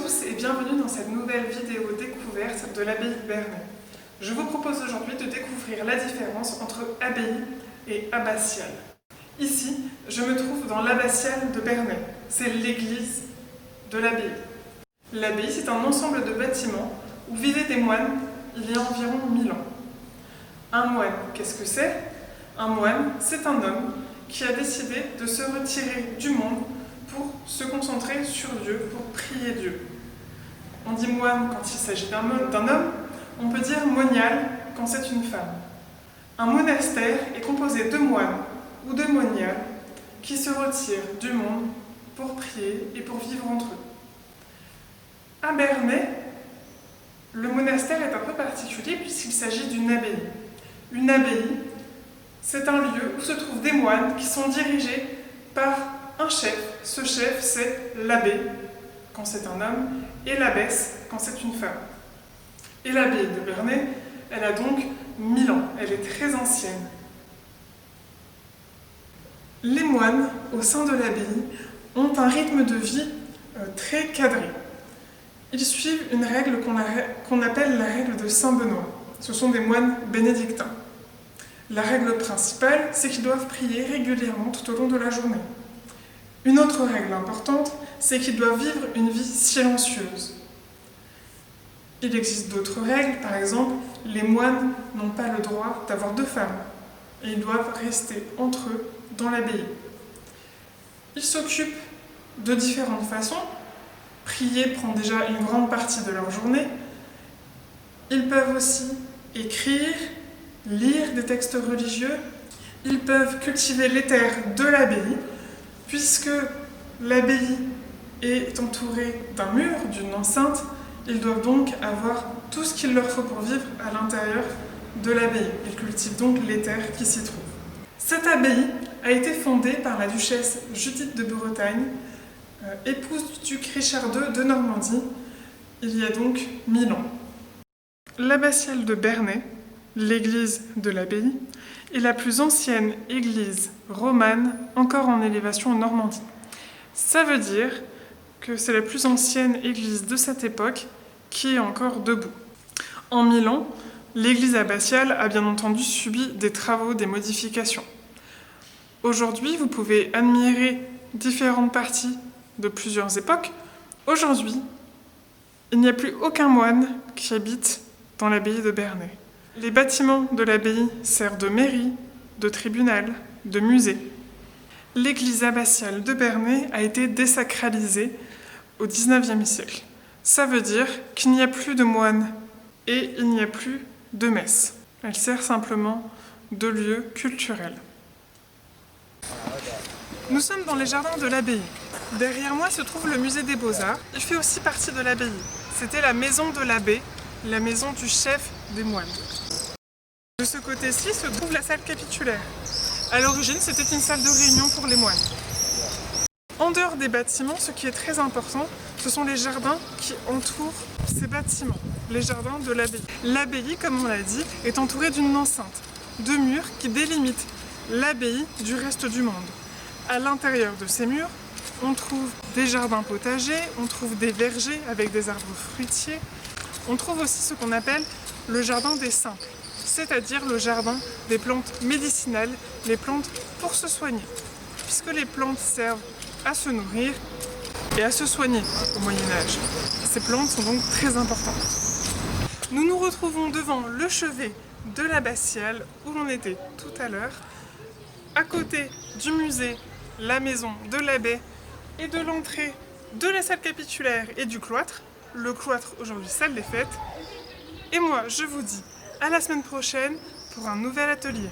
tous et bienvenue dans cette nouvelle vidéo découverte de l'abbaye de Bernay. Je vous propose aujourd'hui de découvrir la différence entre abbaye et abbatiale. Ici, je me trouve dans l'abbatiale de Bernay. C'est l'église de l'abbaye. L'abbaye, c'est un ensemble de bâtiments où vivaient des moines il y a environ 1000 ans. Un moine, qu'est-ce que c'est? Un moine, c'est un homme qui a décidé de se retirer du monde pour se concentrer sur Dieu, pour prier Dieu. On dit moine quand il s'agit d'un homme, on peut dire monial quand c'est une femme. Un monastère est composé de moines ou de moniales qui se retirent du monde pour prier et pour vivre entre eux. À Bernay, le monastère est un peu particulier puisqu'il s'agit d'une abbaye. Une abbaye, c'est un lieu où se trouvent des moines qui sont dirigés par un chef. Ce chef, c'est l'abbé, quand c'est un homme, et l'abbesse, quand c'est une femme. Et l'abbaye de Bernay, elle a donc 1000 ans, elle est très ancienne. Les moines, au sein de l'abbaye, ont un rythme de vie très cadré. Ils suivent une règle qu'on appelle la règle de Saint-Benoît. Ce sont des moines bénédictins. La règle principale, c'est qu'ils doivent prier régulièrement tout au long de la journée. Une autre règle importante, c'est qu'ils doivent vivre une vie silencieuse. Il existe d'autres règles, par exemple, les moines n'ont pas le droit d'avoir de femmes, et ils doivent rester entre eux dans l'abbaye. Ils s'occupent de différentes façons. Prier prend déjà une grande partie de leur journée. Ils peuvent aussi écrire, lire des textes religieux. Ils peuvent cultiver les terres de l'abbaye, puisque l'abbaye est entourée d'un mur, d'une enceinte. Ils doivent donc avoir tout ce qu'il leur faut pour vivre à l'intérieur de l'abbaye. Ils cultivent donc les terres qui s'y trouvent. Cette abbaye a été fondée par la duchesse Judith de Bretagne, épouse du duc Richard II de Normandie, il y a donc 1000 ans. L'abbatiale de Bernay, l'église de l'abbaye, est la plus ancienne église romane encore en élévation en Normandie. Ça veut dire que c'est la plus ancienne église de cette époque qui est encore debout. En 1000 ans, l'église abbatiale a bien entendu subi des travaux, des modifications. Aujourd'hui, vous pouvez admirer différentes parties de plusieurs époques. Aujourd'hui, il n'y a plus aucun moine qui habite dans l'abbaye de Bernay. Les bâtiments de l'abbaye servent de mairie, de tribunal, de musée. L'église abbatiale de Bernay a été désacralisée au XIXe siècle. Ça veut dire qu'il n'y a plus de moines et il n'y a plus de messe. Elle sert simplement de lieu culturel. Nous sommes dans les jardins de l'abbaye. Derrière moi se trouve le musée des Beaux-Arts. Il fait aussi partie de l'abbaye. C'était la maison de l'abbé, la maison du chef des moines. De ce côté-ci se trouve la salle capitulaire. À l'origine, c'était une salle de réunion pour les moines. En dehors des bâtiments, ce qui est très important, ce sont les jardins qui entourent ces bâtiments, les jardins de l'abbaye. L'abbaye, comme on l'a dit, est entourée d'une enceinte, de murs qui délimitent l'abbaye du reste du monde. À l'intérieur de ces murs, on trouve des jardins potagers, on trouve des vergers avec des arbres fruitiers. On trouve aussi ce qu'on appelle le jardin des simples, c'est-à-dire le jardin des plantes médicinales, les plantes pour se soigner, puisque les plantes servent à se nourrir et à se soigner au Moyen-Âge. Ces plantes sont donc très importantes. Nous nous retrouvons devant le chevet de l'abbatiale où l'on était tout à l'heure, à côté du musée, la maison de l'abbé et de l'entrée de la salle capitulaire et du cloître. Le cloître aujourd'hui salle des fêtes. Et moi je vous dis à la semaine prochaine pour un nouvel atelier.